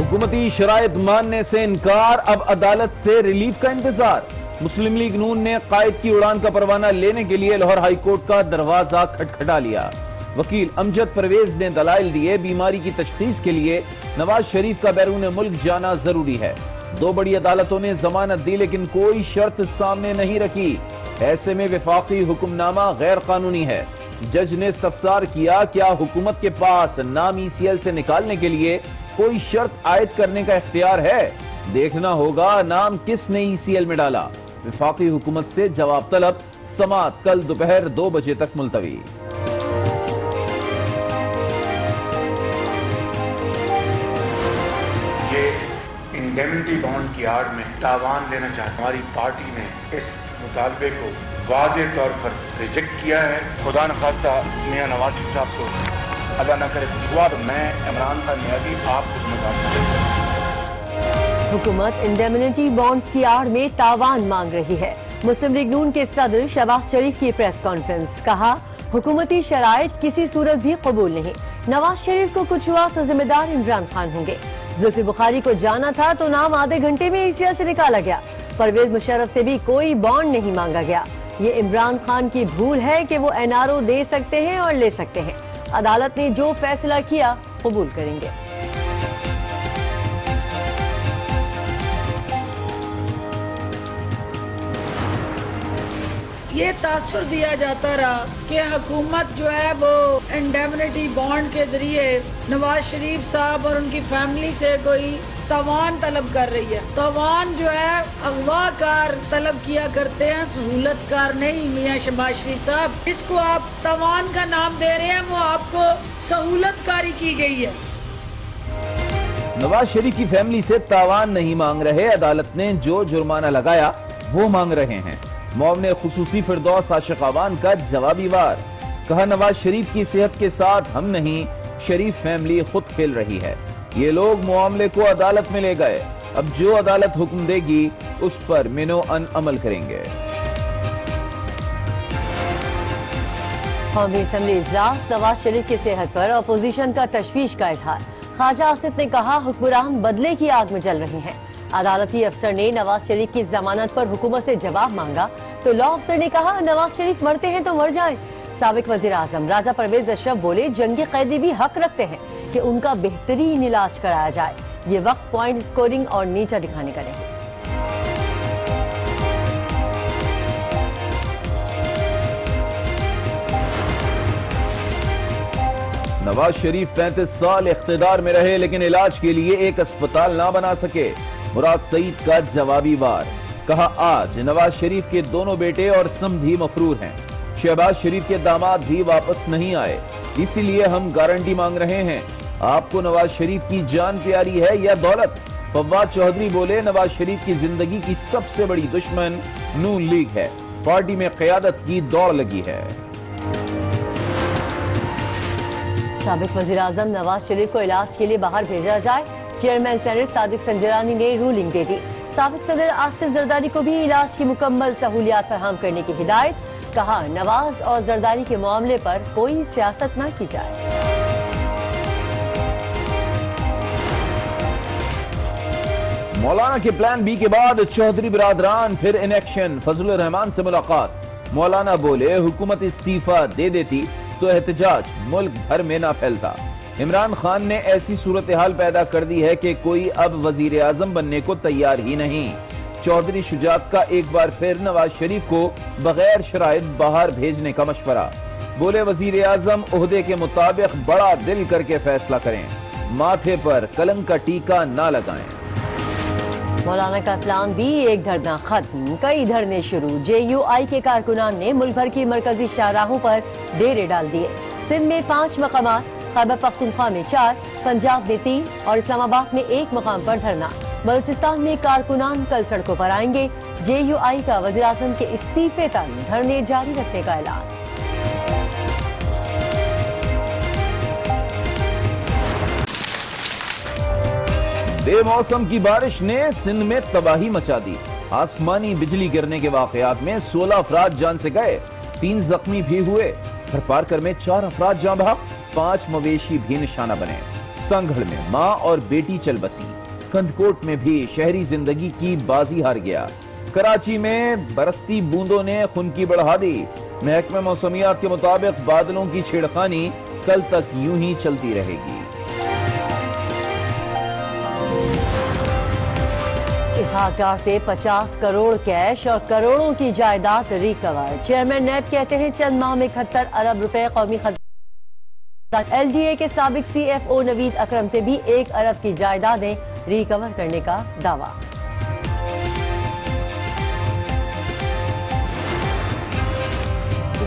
حکومتی شرائط ماننے سے انکار، اب عدالت سے ریلیف کا انتظار۔ مسلم لیگ نون نے قائد کی اڑان کا پروانہ لینے کے لیے لاہور ہائی کورٹ کا دروازہ کھٹکھٹا لیا۔ وکیل امجد پرویز نے دلائل دیے، بیماری کی تشخیص کے لیے نواز شریف کا بیرون ملک جانا ضروری ہے۔ دو بڑی عدالتوں نے ضمانت دی لیکن کوئی شرط سامنے نہیں رکھی، ایسے میں وفاقی حکم نامہ غیر قانونی ہے۔ جج نے استفسار کیا، کیا حکومت کے پاس نام ای سی ایل سے نکالنے کے لیے کوئی شرط عائد کرنے کا اختیار ہے؟ دیکھنا ہوگا نام کس نے ای سی ایل میں ڈالا۔ وفاقی حکومت سے جواب طلب، سماعت کل دوپہر 2 بجے تک ملتوی۔ انڈیمنٹی بانڈ کی آڑ میں تاوان لینا چاہتا، ہماری پارٹی نے اس مطالبے کو واضح طور پر ریجیکٹ کیا ہے۔ خدا نخواستہ میاں نواز شریف صاحب کو اللہ نہ کرے کچھ ہوا تو میں عمران خان نیازی آپ کو ذمہ دار ہوں۔ حکومت انڈیمنٹی بانڈز کی آڑ میں تاوان مانگ رہی ہے۔ مسلم لیگ نون کے صدر شہباز شریف کی پریس کانفرنس، کہا حکومتی شرائط کسی صورت بھی قبول نہیں، نواز شریف کو کچھ ہوا تو ذمہ دار عمران خان ہوں گے۔ زلفی بخاری کو جانا تھا تو نام آدھے گھنٹے میں ای سی ایل سے نکالا گیا۔ پرویز مشرف سے بھی کوئی بانڈ نہیں مانگا گیا۔ یہ عمران خان کی بھول ہے کہ وہ این آر او دے سکتے ہیں اور لے سکتے ہیں۔ عدالت نے جو فیصلہ کیا قبول کریں گے۔ یہ تاثر دیا جاتا رہا کہ حکومت جو ہے وہ انڈیمنٹی بانڈ کے ذریعے نواز شریف صاحب اور ان کی فیملی سے کوئی تاوان طلب کر رہی ہے۔ تاوان جو ہے اغوا کار طلب کیا کرتے ہیں، سہولت کار نہیں۔ میاں شہباز شریف صاحب اس کو آپ تاوان کا نام دے رہے ہیں، وہ آپ کو سہولت کاری کی گئی ہے۔ نواز شریف کی فیملی سے تاوان نہیں مانگ رہے، عدالت نے جو جرمانہ لگایا وہ مانگ رہے ہیں۔ معاون خصوصی فردوس عاشق آوان کا جوابی وار، کہا نواز شریف کی صحت کے ساتھ ہم نہیں، شریف فیملی خود کھیل رہی ہے۔ یہ لوگ معاملے کو عدالت میں لے گئے، اب جو عدالت حکم دے گی اس پر منو ان عمل کریں گے۔ قومی اسمبلی اجلاس، نواز شریف کی صحت پر اپوزیشن کا تشویش کا اظہار۔ خواجہ آصف نے کہا حکمران بدلے کی آگ میں جل رہے ہیں۔ عدالتی افسر نے نواز شریف کی ضمانت پر حکومت سے جواب مانگا تو لا افسر نے کہا نواز شریف مرتے ہیں تو مر جائیں۔ سابق وزیر اعظم راجہ پرویز اشرف بولے جنگی قیدی بھی حق رکھتے ہیں کہ ان کا بہترین علاج کرایا جائے، یہ وقت پوائنٹ سکورنگ اور نیچا دکھانے کا نہیں۔ نواز شریف 35 سال اقتدار میں رہے لیکن علاج کے لیے ایک اسپتال نہ بنا سکے، مراد سعید کا جوابی وار، کہا آج نواز شریف کے دونوں بیٹے اور سمدھی مفرور ہیں، شہباز شریف کے داماد بھی واپس نہیں آئے، اسی لیے ہم گارنٹی مانگ رہے ہیں۔ آپ کو نواز شریف کی جان پیاری ہے یا دولت؟ فواد چودھری بولے نواز شریف کی زندگی کی سب سے بڑی دشمن نون لیگ ہے، پارٹی میں قیادت کی دوڑ لگی ہے۔ سابق وزیر اعظم نواز شریف کو علاج کے لیے باہر بھیجا جائے، چیئرمین سینٹ صادق سنجرانی نے رولنگ دے دی۔ سابق صدر آصف زرداری کو بھی علاج کی مکمل سہولیات فراہم کرنے کی ہدایت، کہا نواز اور زرداری کے معاملے پر کوئی سیاست نہ کی جائے۔ مولانا کے پلان بی کے بعد چودھری برادران پھر ان ایکشن، فضل الرحمان سے ملاقات، مولانا بولے حکومت استعفیٰ دے دیتی تو احتجاج ملک بھر میں نہ پھیلتا۔ عمران خان نے ایسی صورتحال پیدا کر دی ہے کہ کوئی اب وزیر اعظم بننے کو تیار ہی نہیں۔ چودھری شجاعت کا ایک بار پھر نواز شریف کو بغیر شرائط باہر بھیجنے کا مشورہ، بولے وزیر اعظم عہدے کے مطابق بڑا دل کر کے فیصلہ کریں، ماتھے پر کلنک کا ٹیکا نہ لگائیں۔ مولانا کا پلان بھی ایک دھرنا ختم، کئی دھرنے شروع، جے یو آئی کے کارکنان نے ملک بھر کی مرکزی شاہراہوں پر ڈیرے ڈال دیے۔ سندھ میں 5 مقامات، خیبر پختونخوا میں 4، پنجاب میں 3 اور اسلام آباد میں 1 مقام پر دھرنا۔ بلوچستان میں کارکنان کل سڑکوں پر آئیں گے، جے یو آئی کا وزیر اعظم کے استعفے تک دھرنے جاری رکھنے کا اعلان۔ بے موسم کی بارش نے سندھ میں تباہی مچا دی، آسمانی بجلی گرنے کے واقعات میں 16 افراد جان سے گئے، 3 زخمی بھی ہوئے، پار کر میں 4 افراد جاں بحق، 5 مویشی بھی نشانہ بنے۔ سانگھڑ میں ماں اور بیٹی چل بسی، کندکوٹ میں بھی شہری زندگی کی بازی ہار گیا، کراچی میں برستی بوندوں نے خنکی بڑھا دی۔ محکمہ موسمیات کے مطابق بادلوں کی چھیڑخانی کل تک یوں ہی چلتی رہے گی۔ اسحاق ڈار سے 50 کروڑ کیش اور کروڑوں کی جائیداد ریکور۔ چیئرمین نیب کہتے ہیں چند ماہ میں 71 ارب روپے قومی خزانہ۔ ایل ڈی اے کے سابق سی ایف او نوید اکرم سے بھی 1 ارب کی جائیدادیں ریکور کرنے کا دعویٰ۔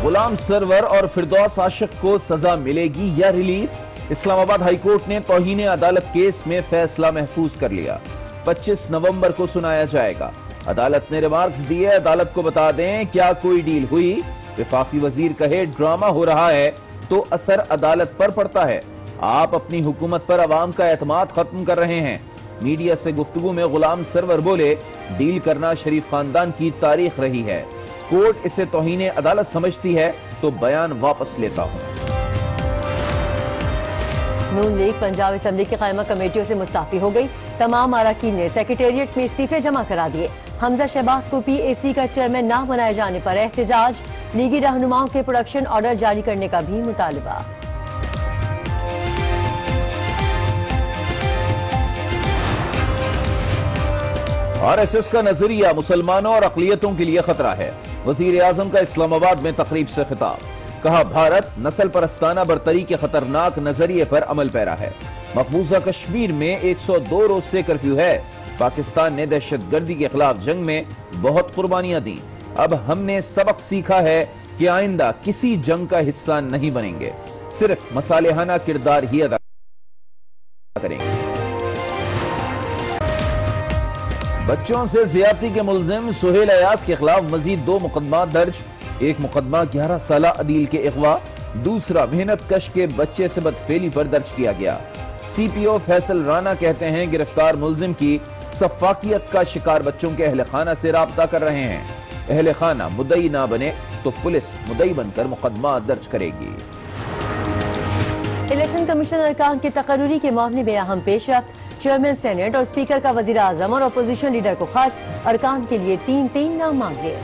غلام سرور اور فردوس عاشق کو سزا ملے گی یا ریلیف؟ اسلام آباد ہائی کورٹ نے توہین عدالت کیس میں فیصلہ محفوظ کر لیا، 25 نومبر کو سنایا جائے گا۔ عدالت نے ریمارکس دیے، عدالت کو بتا دیں کیا کوئی ڈیل ہوئی؟ وفاقی وزیر کہے ڈرامہ ہو رہا ہے تو اثر عدالت پر پڑتا ہے، آپ اپنی حکومت پر عوام کا اعتماد ختم کر رہے ہیں۔ میڈیا سے گفتگو میں غلام سرور بولے ڈیل کرنا شریف خاندان کی تاریخ رہی ہے، کورٹ اسے توہین عدالت سمجھتی ہے تو بیان واپس لیتا ہوں۔ نون لیگ پنجاب اسمبلی کی قائمہ کمیٹیوں سے مستعفی ہو گئی، تمام اراکین نے سیکریٹریٹ میں استعفے جمع کرا دیے۔ حمزہ شہباز کو پی اے سی کا چیئرمین نہ بنائے جانے پر احتجاج، لیگی رہنماؤں کے پروڈکشن آرڈر جاری کرنے کا بھی مطالبہ۔ آر ایس ایس کا نظریہ مسلمانوں اور اقلیتوں کے لیے خطرہ ہے، وزیر اعظم کا اسلام آباد میں تقریب سے خطاب، کہا بھارت نسل پرستانہ برتری کے خطرناک نظریے پر عمل پیرا ہے، مقبوضہ کشمیر میں 102 روز سے کرفیو ہے، پاکستان نے دہشت گردی کے خلاف جنگ میں بہت قربانیاں دیں، اب ہم نے سبق سیکھا ہے کہ آئندہ کسی جنگ کا حصہ نہیں بنیں گے، صرف مصالحانہ کردار ہی ادا کریں گے۔ بچوں سے زیادتی کے ملزم سہیل ایاز کے خلاف مزید 2 مقدمات درج، ایک مقدمہ 11 سالہ عدیل کے اغوا، دوسرا محنت کش کے بچے سے بدفعلی پر درج کیا گیا۔ سی پی او فیصل رانا کہتے ہیں گرفتار ملزم کی سفاکیت کا شکار بچوں کے اہل خانہ سے رابطہ کر رہے ہیں، اہل خانہ مدعی نہ بنے تو پولیس مدعی بن کر مقدمہ درج کرے گی۔ الیکشن کمیشن ارکان کی تقرری کے معاملے میں اہم پیش رفت، چیئرمین سینیٹ اور اسپیکر کا وزیر اعظم اور اپوزیشن لیڈر کو خط، ارکان کے لیے 3 نام مانگے۔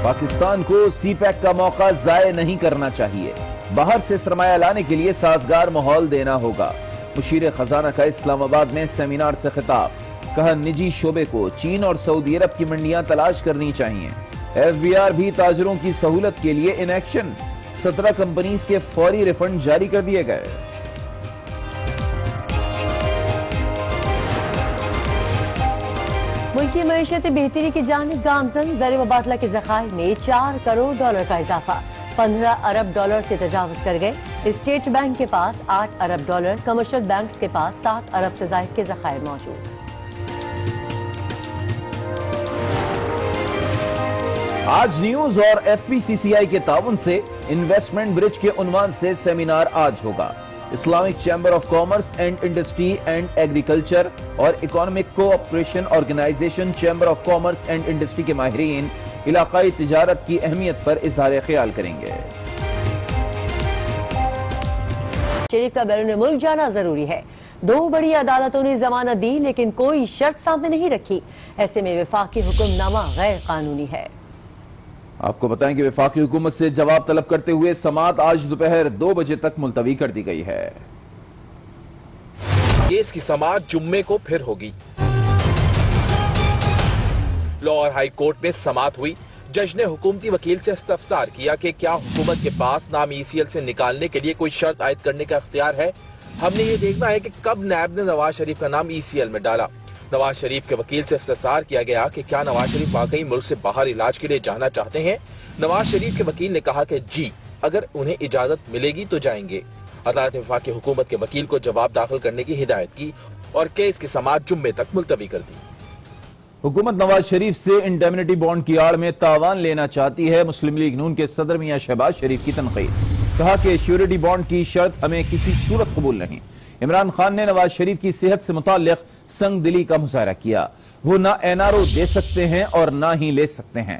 پاکستان کو سی پیک کا موقع ضائع نہیں کرنا چاہیے، باہر سے سرمایہ لانے کے لیے سازگار ماحول دینا ہوگا، مشیر خزانہ کا اسلام آباد میں سیمینار سے خطاب، کہا نجی شعبے کو چین اور سعودی عرب کی منڈیاں تلاش کرنی چاہیے، ایف بی آر بھی تاجروں کی سہولت کے لیے ان ایکشن، 17 کمپنیز کے فوری ریفنڈ جاری کر دیے گئے۔ ملکی معیشت بہتری کی جانب گامزن، زر مبادلہ کے ذخائر میں $4 کروڑ کا اضافہ، $15 ارب سے تجاوز کر گئے، اسٹیٹ بینک کے پاس $8 ارب، کمرشل بینکس کے پاس 7 ارب سے زائد کے ذخائر موجود۔ آج نیوز اور ایف پی سی سی آئی کے تعاون سے انویسٹمنٹ برج کے عنوان سے سیمینار آج ہوگا۔ Islamic chamber of commerce and industry and agriculture اور economic cooperation organisation chamber of commerce and industry کے ماہرین علاقائی تجارت کی اہمیت پر اظہار خیال کریں گے۔ شریف کا بیرون ملک جانا ضروری ہے، 2 بڑی عدالتوں نے ضمانت دی لیکن کوئی شرط سامنے نہیں رکھی، ایسے میں وفاقی حکم نامہ غیر قانونی ہے۔ آپ کو بتائیں کہ وفاقی حکومت سے جواب طلب کرتے ہوئے سماعت آج دوپہر 2 بجے تک ملتوی کر دی گئی ہے۔ کیس کی سماعت جمعے کو پھر ہوگی۔ لاہور ہائی کورٹ میں سماعت ہوئی، جج نے حکومتی وکیل سے استفسار کیا کہ کیا حکومت کے پاس نام ای سی ایل سے نکالنے کے لیے کوئی شرط عائد کرنے کا اختیار ہے، ہم نے یہ دیکھنا ہے کہ کب نیب نے نواز شریف کا نام ای سی ایل میں ڈالا۔ نواز شریف کے وکیل سے استفسار کیا گیا کہ کیا نواز شریف واقعی ملک سے باہر علاج کے لیے جانا چاہتے ہیں، نواز شریف کے وکیل نے کہا کہ جی، اگر انہیں اجازت ملے گی تو جائیں گے۔ عدالت نے وفاقی حکومت کے وکیل کو جواب داخل کرنے کی ہدایت کی اور کیس کی سماعت جمعے تک ملتوی کر دی۔ حکومت نواز شریف سے انڈیمنٹی بانڈ کی آڑ میں تاوان لینا چاہتی ہے، مسلم لیگ نون کے صدر میاں شہباز شریف کی تنقید، کہا کہ شیورٹی بانڈ کی شرط ہمیں کسی صورت قبول نہیں۔ عمران خان نے نواز شریف کی صحت سے متعلق سنگ دلی کا مظاہرہ کیا، وہ نہ این آر او دے سکتے ہیں اور نہ ہی لے سکتے ہیں،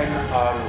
NRO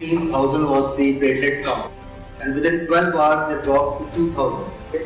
15,000 was the platelet count, and within 12 hours they dropped to 2,000.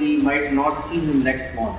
we might not see him next month.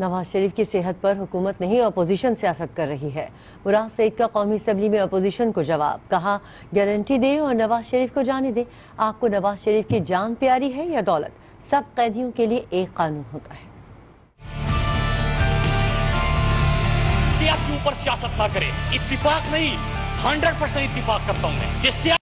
Nawaz Sharif کی صحت پر حکومت نہیں اپوزیشن سیاست کر رہی ہے۔ مراد سعید کا قومی اسمبلی میں اپوزیشن کو جواب، کہا گارنٹی دیں اور نواز شریف کو جانے دیں۔ آپ کو نواز شریف کی جان پیاری ہے یا دولت؟ سب قیدیوں کے لیے ایک قانون ہوتا ہے۔ سیاست کے اوپر سیاست نہ کرے، اتفاق نہیں 100% اتفاق کرتا ہوں میں۔